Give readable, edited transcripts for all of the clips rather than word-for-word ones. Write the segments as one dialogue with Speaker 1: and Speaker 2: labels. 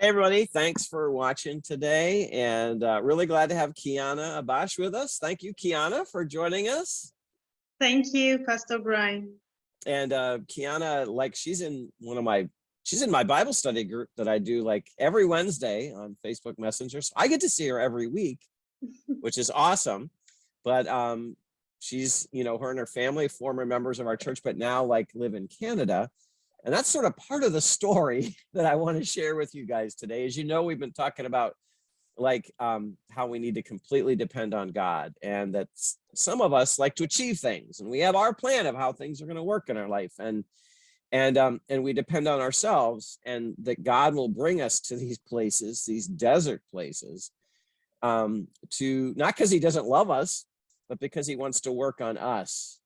Speaker 1: Hey everybody, thanks for watching today, and really glad to have Keeyana Abash with us. Thank you, Keeyana, for joining us.
Speaker 2: Thank you, Pastor Brian.
Speaker 1: And Keeyana, like she's in my Bible study group that I do like every Wednesday on Facebook Messenger. So I get to see her every week, which is awesome. But she's, her and her family, former members of our church, but now like live in Canada. And that's sort of part of the story that I want to share with you guys today. As you know, we've been talking about like how we need to completely depend on God, and that some of us like to achieve things, and we have our plan of how things are going to work in our life, and we depend on ourselves, and that God will bring us to these places, these desert places, to not because he doesn't love us, but because he wants to work on us.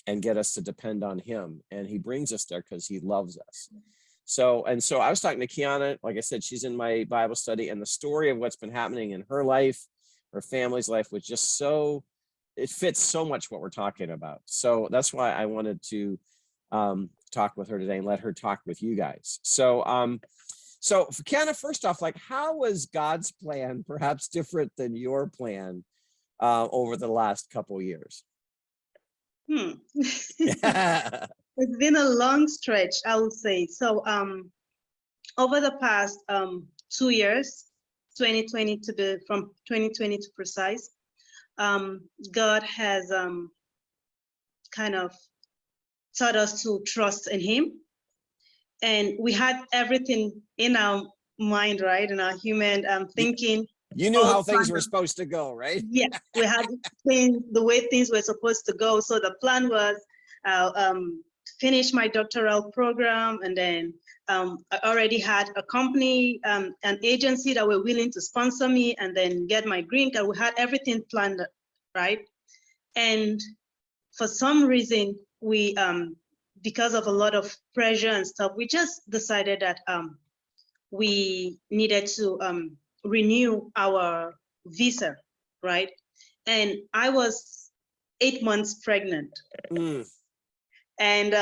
Speaker 1: And get us to depend on him. And he brings us there because he loves us. So I was talking to Keeyana, like I said, she's in my Bible study, and the story of what's been happening in her life, her family's life, was just it fits so much what we're talking about. So that's why I wanted to talk with her today and let her talk with you guys. So for Keeyana, first off, like, how was God's plan perhaps different than your plan over the last couple years?
Speaker 2: It's been a long stretch, I would say. So over the past 2 years, 2020 from 2020 to precise, God has kind of taught us to trust in him. And we had everything in our mind, right? In our human thinking.
Speaker 1: You knew how things were supposed to go, right?
Speaker 2: Yeah, we had things the way things were supposed to go. So the plan was finish my doctoral program, and then I already had a company, an agency that were willing to sponsor me, and then get my green card. We had everything planned, right? And for some reason, we because of a lot of pressure and stuff, we just decided that we needed to renew our visa, right? And I was 8 months pregnant. And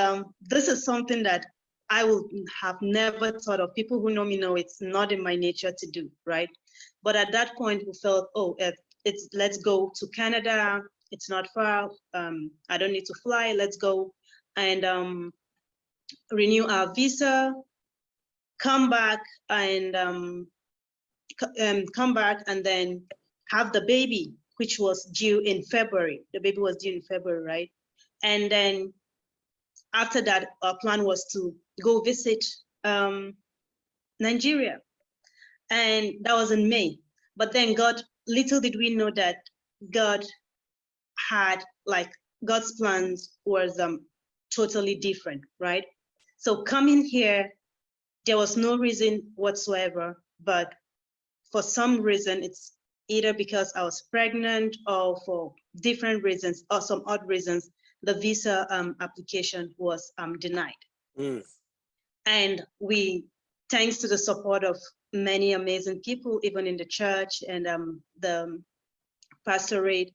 Speaker 2: this is something that I would have never thought of. People who know me know it's not in my nature to do, right? But at that point, we felt, let's go to Canada. It's not far. I don't need to fly. Let's go and renew our visa, come back and then have the baby, which was due in February. The baby was due in February, right? And then after that, our plan was to go visit Nigeria. And that was in May. But then little did we know that God had, like, God's plans was totally different, right? So coming here, there was no reason whatsoever, but for some reason, it's either because I was pregnant or for different reasons or some odd reasons, the visa application was denied. And thanks to the support of many amazing people, even in the church and the pastorate,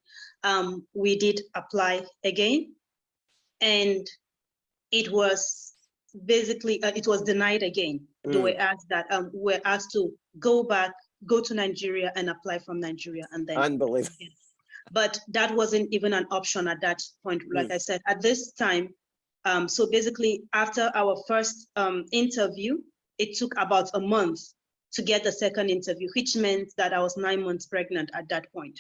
Speaker 2: we did apply again. And it was basically, it was denied again. They were asked that, we're asked to go to Nigeria and apply from Nigeria, and then
Speaker 1: unbelievable.
Speaker 2: But that wasn't even an option at that point. Like I said, at this time, so basically after our first interview, it took about a month to get the second interview, which meant that I was 9 months pregnant at that point.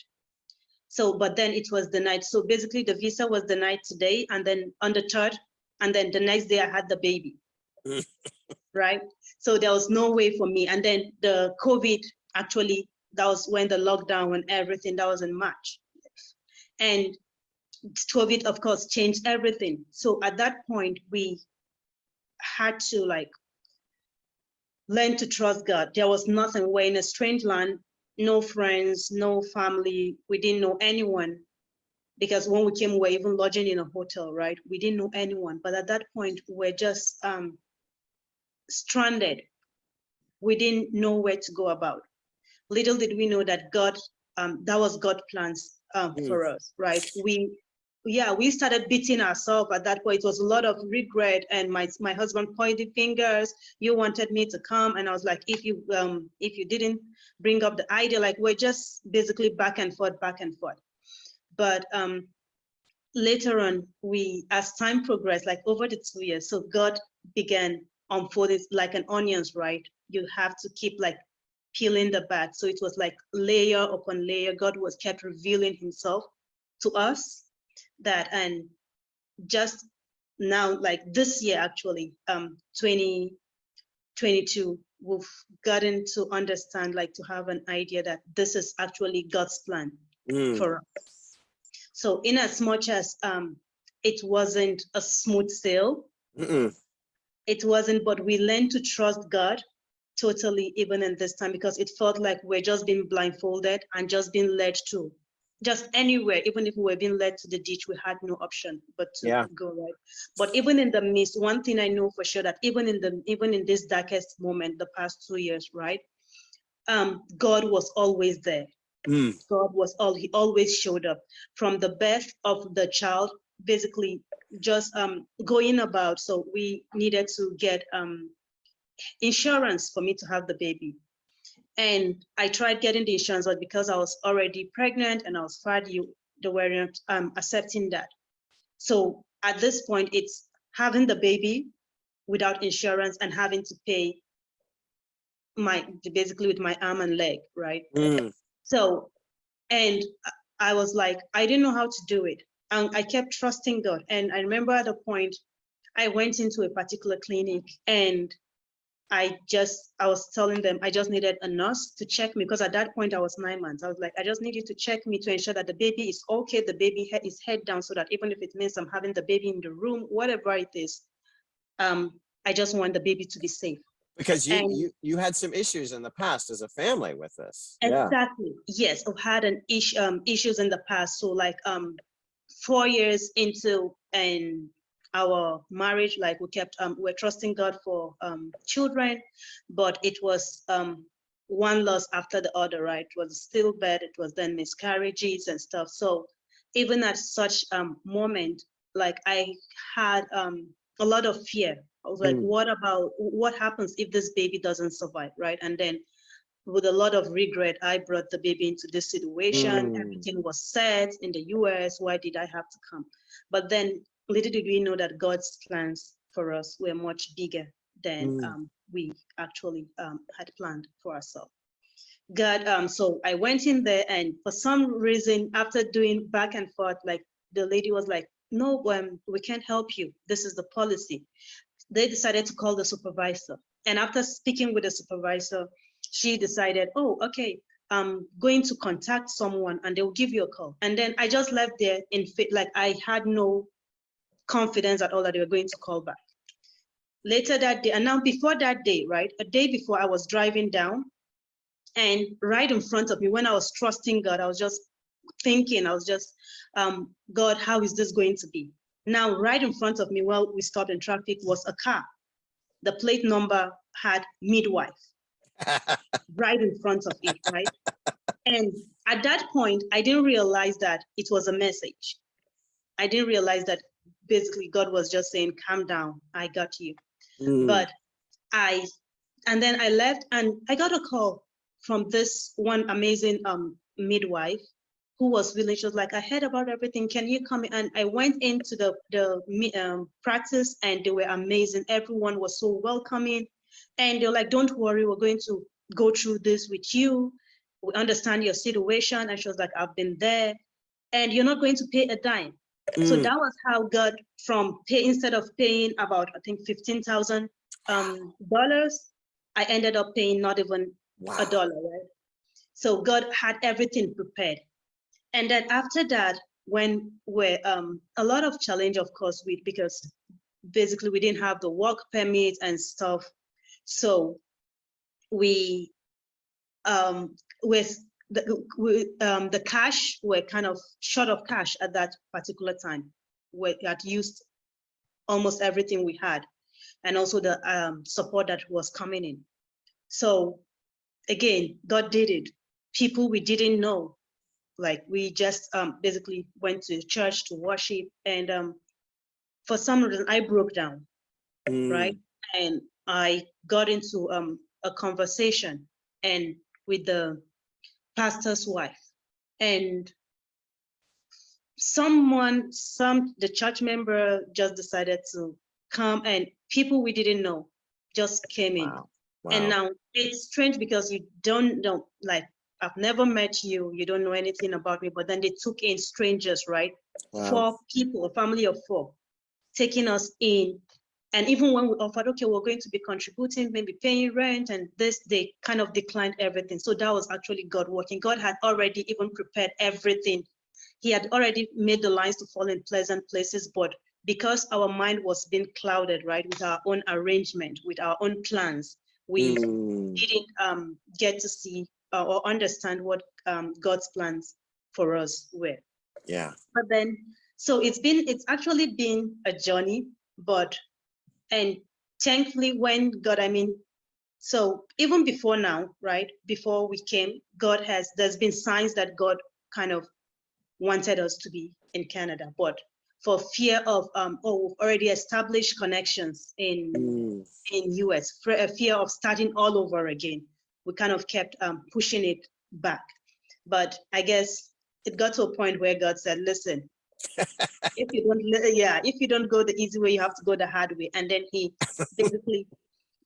Speaker 2: So, but then it was denied. So basically the visa was denied today, and then on the 3rd, and then the next day I had the baby, right? So there was no way for me. And then the COVID, actually, that was when the lockdown and everything, that was in March. And COVID, of course, changed everything. So at that point, we had to learn to trust God. There was nothing. We're in a strange land, no friends, no family. We didn't know anyone, because when we came, we were even lodging in a hotel, right? We didn't know anyone. But at that point, we're just stranded. We didn't know where to go about. Little did we know that God, that was God's plans for us, right? yeah, we started beating ourselves at that point. It was a lot of regret, and my husband pointed fingers. You wanted me to come, and I was like, if you didn't bring up the idea, like we're just basically back and forth, back and forth. But later on, as time progressed, like over the 2 years, so God began unfolding like an onions, right? You have to keep like peeling the back. So it was like layer upon layer. God was kept revealing himself to us. That, and just now, like this year actually, 2022, we've gotten to understand, like to have an idea that this is actually God's plan for us. So in as much as it wasn't a smooth sail, it wasn't, but we learned to trust God totally, even in this time, because it felt like we're just being blindfolded and just being led to just anywhere. Even if we were being led to the ditch, we had no option but to go right. But even in the midst, one thing I know for sure, that even in this darkest moment, the past 2 years, right, God was always there. God was he always showed up from the birth of the child, basically just going about. So we needed to get insurance for me to have the baby. And I tried getting the insurance, but because I was already pregnant and I was fat, they weren't accepting that. So at this point, it's having the baby without insurance and having to pay basically with my arm and leg, right? So, and I was like, I didn't know how to do it. And I kept trusting God. And I remember at a point, I went into a particular clinic, and I was telling them I just needed a nurse to check me, because at that point I was 9 months. I was like, I just need you to check me to ensure that the baby is okay, the baby is head down, so that even if it means I'm having the baby in the room, whatever it is, I just want the baby to be safe.
Speaker 1: Because you had some issues in the past as a family with this.
Speaker 2: Exactly. Yes, I've had issues in the past. So like 4 years into our marriage, like we're trusting God for children, but it was one loss after the other, right? It was stillbirth, it was then miscarriages and stuff. So even at such moment, like I had a lot of fear. I was like, what happens if this baby doesn't survive, right? And then with a lot of regret, I brought the baby into this situation. Everything was set in the US. Why did I have to come? But then little did we know that God's plans for us were much bigger than we actually had planned for ourselves. God, so I went in there, and for some reason, after doing back and forth, like the lady was like, no, we can't help you. This is the policy. They decided to call the supervisor. And after speaking with the supervisor, she decided, oh, okay, I'm going to contact someone and they will give you a call. And then I just left there in faith, like I had no confidence at all that they were going to call back. Later that day, and now before that day, right, a day before, I was driving down, and right in front of me, when I was trusting God, I was just thinking, God, how is this going to be? Now, right in front of me, while we stopped in traffic, was a car. The plate number had midwife right in front of it, right? And at that point, I didn't realize that it was a message. I didn't realize that basically God was just saying, calm down, I got you. But and then I left, and I got a call from this one amazing midwife who was willing. She was like, I heard about everything. Can you come in? And I went into the practice, and they were amazing. Everyone was so welcoming. And they're like, don't worry, we're going to go through this with you. We understand your situation. And she was like, I've been there, and you're not going to pay a dime. So that was how God, instead of paying about, I think, $15,000, I ended up paying not even a dollar, right? So God had everything prepared. And then after that, when we're a lot of challenge, of course, because basically we didn't have the work permit and stuff. So we with the cash, were kind of short of cash at that particular time. We had used almost everything we had, and also the support that was coming in. So again, God did it. People we didn't know, like we just basically went to church to worship, and for some reason I broke down, right? And I got into a conversation and with the pastor's wife, and the church member just decided to come, and people we didn't know just came in.
Speaker 1: Wow.
Speaker 2: And
Speaker 1: Wow.
Speaker 2: now it's strange because you don't know, like, I've never met you, you don't know anything about me, but then they took in strangers, right?
Speaker 1: Wow.
Speaker 2: 4 people, a family of 4, taking us in. And even when we offered, okay, we're going to be contributing, maybe paying rent and this, they kind of declined everything. So that was actually God working. God had already even prepared everything. He had already made the lines to fall in pleasant places, but because our mind was being clouded, right, with our own arrangement, with our own plans, we didn't get to see or understand what God's plans for us were.
Speaker 1: Yeah.
Speaker 2: But then, so it's actually been a journey, and thankfully when God, so even before now, right, before we came, there's been signs that God kind of wanted us to be in Canada, but for fear of, we've already established connections in US, for a fear of starting all over again, we kind of kept pushing it back. But I guess it got to a point where God said, listen, if you don't go the easy way, you have to go the hard way. And then he basically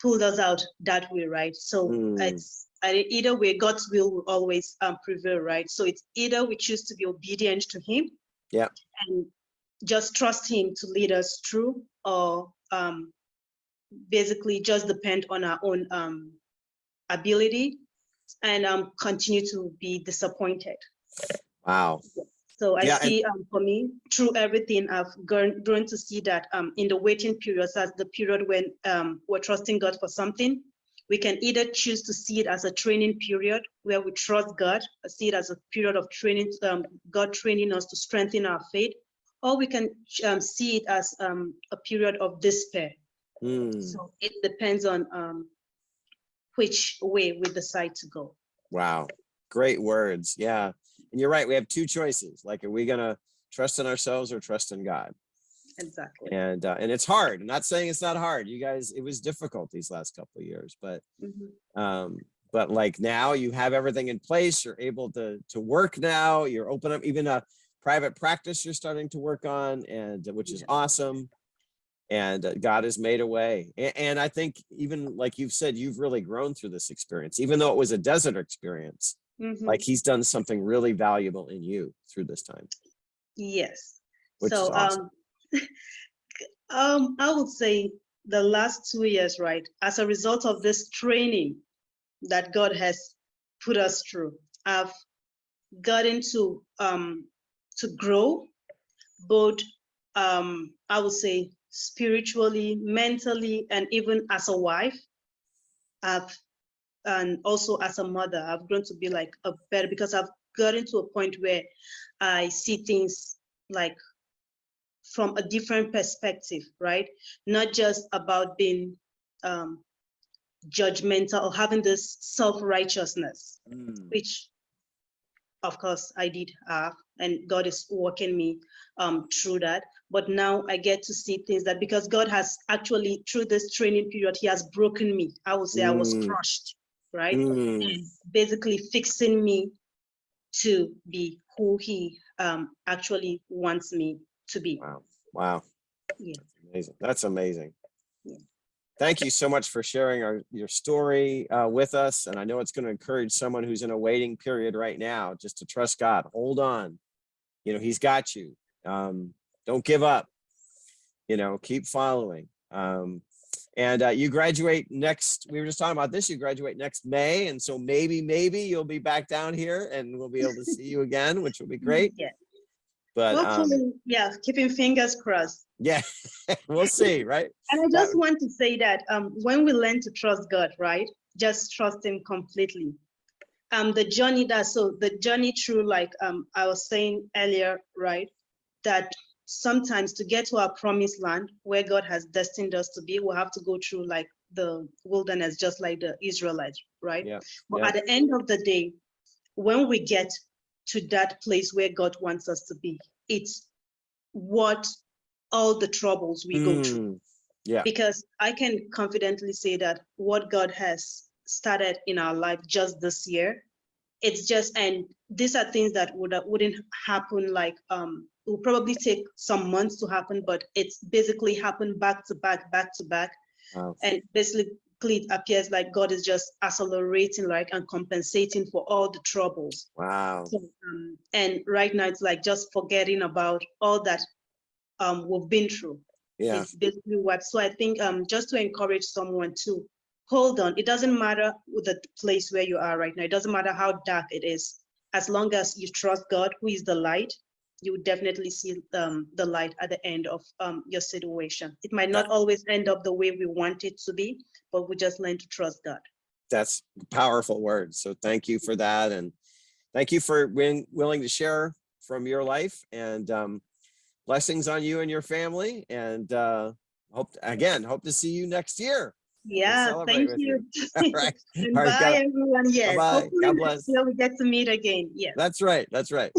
Speaker 2: pulled us out that way, right? So it's either way, God's will always prevail, right? So it's either we choose to be obedient to him,
Speaker 1: yeah,
Speaker 2: and just trust him to lead us through, or basically just depend on our own ability and continue to be disappointed.
Speaker 1: wow.
Speaker 2: So I
Speaker 1: Yeah,
Speaker 2: see, for me, through everything, I've grown to see that in the waiting periods, that's the period when we're trusting God for something. We can either choose to see it as a training period where we trust God, see it as a period of training, God training us to strengthen our faith, or we can see it as a period of despair. So it depends on which way we decide to go.
Speaker 1: Wow. Great words. Yeah. And you're right. We have 2 choices. Like, are we going to trust in ourselves or trust in God?
Speaker 2: Exactly.
Speaker 1: And it's hard. I'm not saying it's not hard. You guys, it was difficult these last couple of years, but like now you have everything in place. You're able to work now. You're open up, even a private practice you're starting to work on, and which is awesome. And God has made a way. And I think, even like you've said, you've really grown through this experience, even though it was a desert experience. Like, he's done something really valuable in you through this time.
Speaker 2: Yes.
Speaker 1: Which is awesome.
Speaker 2: I would say the last 2 years, right, as a result of this training that God has put us through, I've gotten to grow, both I would say spiritually, mentally, and even as a wife. And also as a mother, I've grown to be like a better, because I've gotten to a point where I see things like from a different perspective, right? Not just about being judgmental or having this self-righteousness, which of course I did have, and God is working me through that. But now I get to see things that, because God has actually, through this training period, he has broken me. I would say I was crushed, right? And basically fixing me to be who he actually wants me to be.
Speaker 1: Wow.
Speaker 2: Yeah.
Speaker 1: That's amazing. That's amazing.
Speaker 2: Yeah.
Speaker 1: Thank you so much for sharing your story with us. And I know it's going to encourage someone who's in a waiting period right now, just to trust God. Hold on. He's got you. Don't give up. Keep following. And you graduate next, we were just talking about this, you graduate next May. And so maybe you'll be back down here and we'll be able to see you again, which will be great.
Speaker 2: Yeah.
Speaker 1: But
Speaker 2: hopefully, keeping fingers crossed.
Speaker 1: Yeah, we'll see, right?
Speaker 2: And I just want to say that when we learn to trust God, right, just trust him completely. The journey through, like I was saying earlier, right, that sometimes to get to our promised land where God has destined us to be, we'll have to go through like the wilderness, just like the Israelites, right?
Speaker 1: Yeah.
Speaker 2: But at the end of the day, when we get to that place where God wants us to be. It's what all the troubles we go through.
Speaker 1: Yeah.
Speaker 2: Because I can confidently say that what God has started in our life just this year, it's just, and these are things that wouldn't happen, like it will probably take some months to happen, but it's basically happened back to back, back to back.
Speaker 1: Wow.
Speaker 2: And basically it appears like God is just accelerating, like, and compensating for all the troubles.
Speaker 1: Wow.
Speaker 2: So, and right now it's like just forgetting about all that we've been through.
Speaker 1: Yeah.
Speaker 2: It's basically what. So I think just to encourage someone to hold on. It doesn't matter the place where you are right now. It doesn't matter how dark it is. As long as you trust God, who is the light, you would definitely see the light at the end of your situation. It might not always end up the way we want it to be, but we just learn to trust God.
Speaker 1: That's powerful words. So thank you for that. And thank you for being willing to share from your life, and blessings on you and your family. And hope to see you next year.
Speaker 2: Yeah, thank you.
Speaker 1: All right.
Speaker 2: And
Speaker 1: All right.
Speaker 2: bye, everyone. Yes.
Speaker 1: Bye-bye.
Speaker 2: Hopefully
Speaker 1: God
Speaker 2: next
Speaker 1: bless.
Speaker 2: year we get to meet again. Yes.
Speaker 1: That's right. That's right.